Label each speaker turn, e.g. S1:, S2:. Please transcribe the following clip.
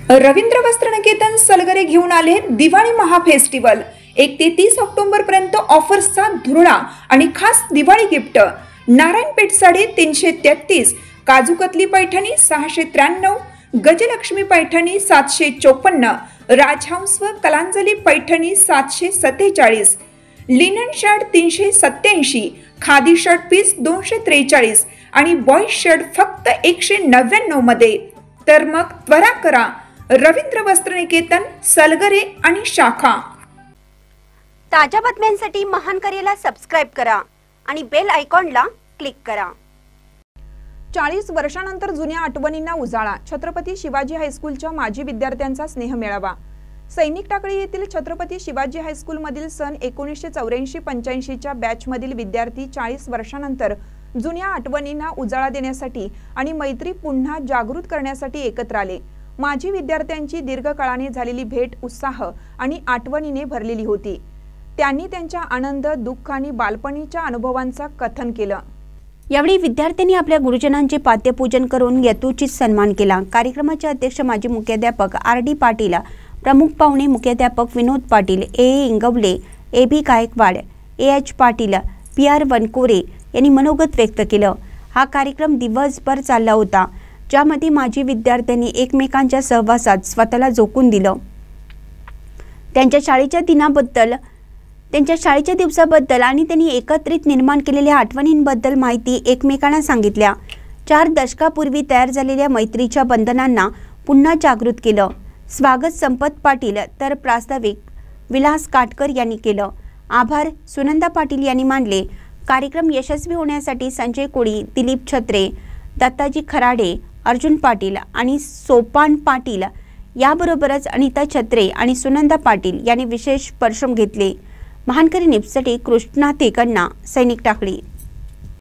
S1: रवींद्र वस्त्रनिकेतन सलगरे घेऊन आले दिवाळी महाफेस्टिवल। 1 ते 30 ऑक्टोबर पर्यंत ऑफर्सचा धुरळा आणि खास दिवाळी गिफ्ट। नारायणपेठ साडी 333, काजूकतली पैठणी 693, गजलक्ष्मी पैठणी 754, राजहंस व Kalanjali Paithani 747, linen shirt 387, khadi shirt piece 243 आणि बॉय शर्ट फक्त 199 मध्ये। तर मग त्वरा करा, रवींद्र वस्त्रनिकेतन सलगरे आणि शाखा।
S2: ताज्या बातम्यांसाठी महान करेला सबस्क्राइब करा आणि बेल आयकॉनला क्लिक करा।
S1: 40 वर्षांनंतर जुन्या आठवणींना उजाळा। छत्रपती शिवाजी हायस्कूलच्या माजी विद्यार्थ्यांचा स्नेह मेळावा। सैनिक टाकळी येथील छत्रपती शिवाजी हायस्कूल मधील सन 1984-85 च्या बॅच मधील विद्यार्थी 40 वर्षांनंतर जुन्या आठवणींना उजाळा देण्यासाठी आणि मैत्री पुन्हा जागृत करण्यासाठी एकत्र आले। माजी विद्यार्थ्यांची दीर्घकाळाने झालेली भेट उत्साह आणि आठवणीने भरलेली होती। त्यांनी त्यांच्या आनंद, दुःख आणि बालपणीच्या अनुभवांचा कथन केलं।
S2: यावेळी विद्यार्थ्यांनी आपल्या गुरुजनांचे पाद्यपूजन करून यथोचित सन्मान केला। कार्यक्रमाचे अध्यक्ष माजी मुख्याध्यापक आर.डी. पाटील, प्रमुख पाहुणे मुख्याध्यापक विनोद पाटील, ए. इंगवले, ए.बी. गायकवाड, ए.एच. पाटील, पी.आर. वनकोरे यांनी मनोगत व्यक्त केलं। हा कार्यक्रम दिवसभर चालला होता, ज्यामध्ये माजी विद्यार्थ्यांनी एकमेकांच्या सहवासात स्वतःला झोकून दिलं। त्यांच्या शाळेच्या दिवसाबद्दल आणि त्यांनी एकत्रित निर्माण केलेल्या आठवणींबद्दल माहिती एकमेकांना सांगितल्या। 4 दशकापूर्वी तयार झालेल्या मैत्रीच्या बंधनांना पुन्हा जागृत केलं। स्वागत संपत पाटील तर प्रास्ताविक विलास काटकर यांनी केलं। आभार सुनंदा पाटील यांनी मानले। कार्यक्रम यशस्वी होण्यासाठी संजय कोळी, दिलीप छत्रे, दत्ताजी खराडे, अर्जुन पाटील आणि सोपान पाटील याबरोबरच अनिता छत्रे आणि सुनंदा पाटील यांनी विशेष परिश्रम घेतले। महानकरी न्यूजसाठी कृष्णा तेकण्णा, सैनिक टाकळी।